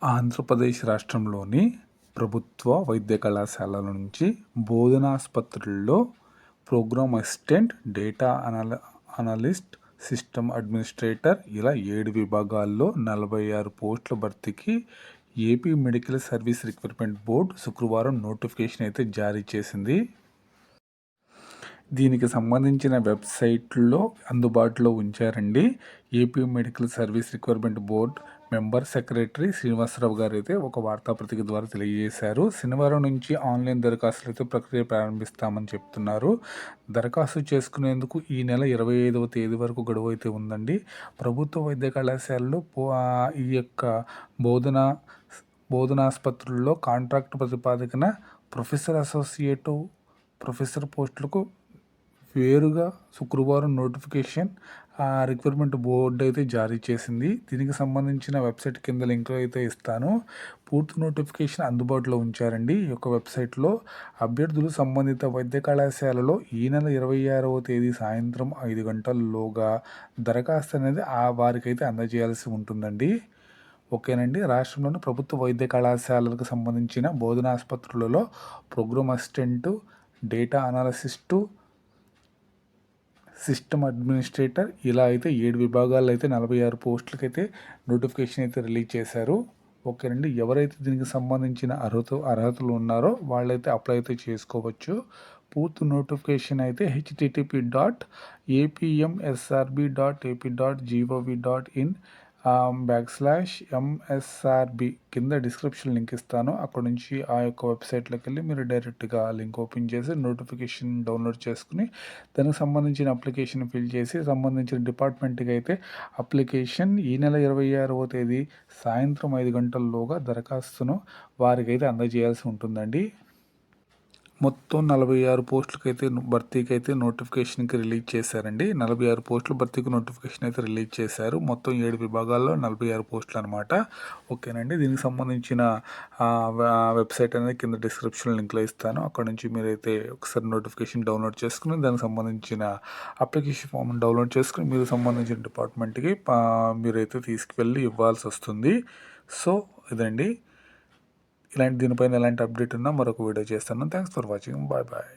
ఆంధ్రప్రదేశ్ రాష్ట్రంలోని ప్రభుత్వ వైద్య కళాశాలల నుంచి బోధనాసుపత్రుల్లో program assistant, data analyst, system administrator ఇలా 7 విభాగాల్లో 46 పోస్టుల భర్తీకి AP medical service recruitment board శుక్రవారం నోటిఫికేషన్ అయితే జారీ చేసింది. దీనికి సంబంధించిన వెబ్సైట్లో అందుబాటులో ఉంచారండి. AP medical service recruitment board member secretary Srinivasa Rao గారు అయితే ఒక వార్తాపత్రిక ద్వారా తెలియజేశారు. శనివారం నుంచి ఆన్లైన్ దరఖాస్తులు అయితే ప్రక్రియ ప్రారంభిస్తామని చెప్తున్నారు. దరఖాస్తు చేసుకునేందుకు ఈ నెల 25వ తేదీ వరకు గడువు అయితే ఉందండి. ప్రభుత్వ వైద్య కళాశాలలో ఈ యొక్క బోధనాసుపత్రుల్లో కాంట్రాక్ట్ ప్రతిపాదకన ప్రొఫెసర్, అసోసియేట్ ప్రొఫెసర్ పోస్టులకు వేరుగా శుక్రవారం నోటిఫికేషన్ రిక్రూట్మెంట్ బోర్డు అయితే జారీ చేసింది. దీనికి సంబంధించిన వెబ్సైట్ కింద లింక్ అయితే ఇస్తాను. పూర్తి నోటిఫికేషన్ అందుబాటులో ఉంచారండి. ఈ యొక్క వెబ్సైట్లో అభ్యర్థులు సంబంధిత వైద్య కళాశాలలో ఈ నెల 26వ తేదీ సాయంత్రం 5 గంటల్లోగా దరఖాస్తు అనేది వారికైతే అందజేయాల్సి ఉంటుందండి. ఓకేనండి. రాష్ట్రంలోని ప్రభుత్వ వైద్య కళాశాలలకు సంబంధించిన బోధనాసుపత్రులలో program assistant, data analyst, system administrator ఇలా అయితే 7 విభాగాల్లో అయితే 46 పోస్టులకి అయితే నోటిఫికేషన్ అయితే రిలీజ్ చేశారు. ఓకేనండి. ఎవరైతే దీనికి సంబంధించిన అర్హతలు ఉన్నారో వాళ్ళైతే అప్లై అయితే చేసుకోవచ్చు. పూర్తి నోటిఫికేషన్ అయితే http://apmsrb.ap.gov.in /MSRB కింద డిస్క్రిప్షన్ లింక్ ఇస్తాను. అక్కడ నుంచి ఆ యొక్క వెబ్సైట్లోకి వెళ్ళి మీరు డైరెక్ట్గా లింక్ ఓపెన్ చేసి నోటిఫికేషన్ డౌన్లోడ్ చేసుకుని దానికి సంబంధించిన అప్లికేషన్ ఫిల్ చేసి సంబంధించిన డిపార్ట్మెంట్కి అయితే అప్లికేషన్ ఈ నెల 26వ తేదీ సాయంత్రం 5 గంటల్లోగా దరఖాస్తును వారికైతే అందజేయాల్సి ఉంటుందండి. మొత్తం 46 పోస్టులకైతే భర్తీకి అయితే నోటిఫికేషన్కి రిలీజ్ చేశారండి. 46 పోస్టుల భర్తీకి నోటిఫికేషన్ అయితే రిలీజ్ చేశారు. మొత్తం 7 విభాగాల్లో 46 పోస్టులు అనమాట. ఓకేనండి. దీనికి సంబంధించిన వెబ్సైట్ అనేది కింద డిస్క్రిప్షన్ లింక్లో ఇస్తాను. అక్కడ నుంచి మీరైతే ఒకసారి నోటిఫికేషన్ డౌన్లోడ్ చేసుకుని దానికి సంబంధించిన అప్లికేషన్ ఫామ్ డౌన్లోడ్ చేసుకుని మీరు సంబంధించిన డిపార్ట్మెంట్కి మీరైతే తీసుకువెళ్ళి ఇవ్వాల్సి వస్తుంది. సో ఇదండి. దీనిపైన ఎలాంటి అప్డేట్ ఉన్నా మరొక వీడియో చేస్తాను. Thanks for watching. Bye bye.